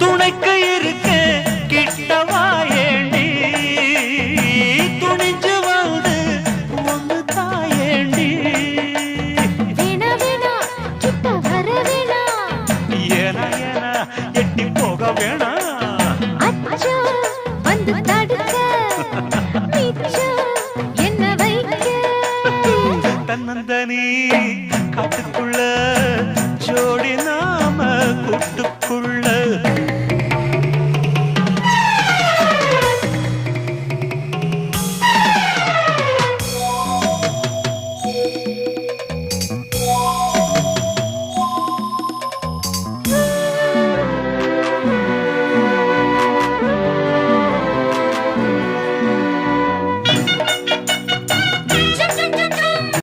துணைக்கு இருக்க கிட்டவா ஏண்டி துணிஞ்சு வந்து ஒன்னு தாயேண்டி ஏனா ஏனா எட்டி போக வேணா தன்னந்தனி காட்டுக்குள்ள ஜோடி நாம கூட்டு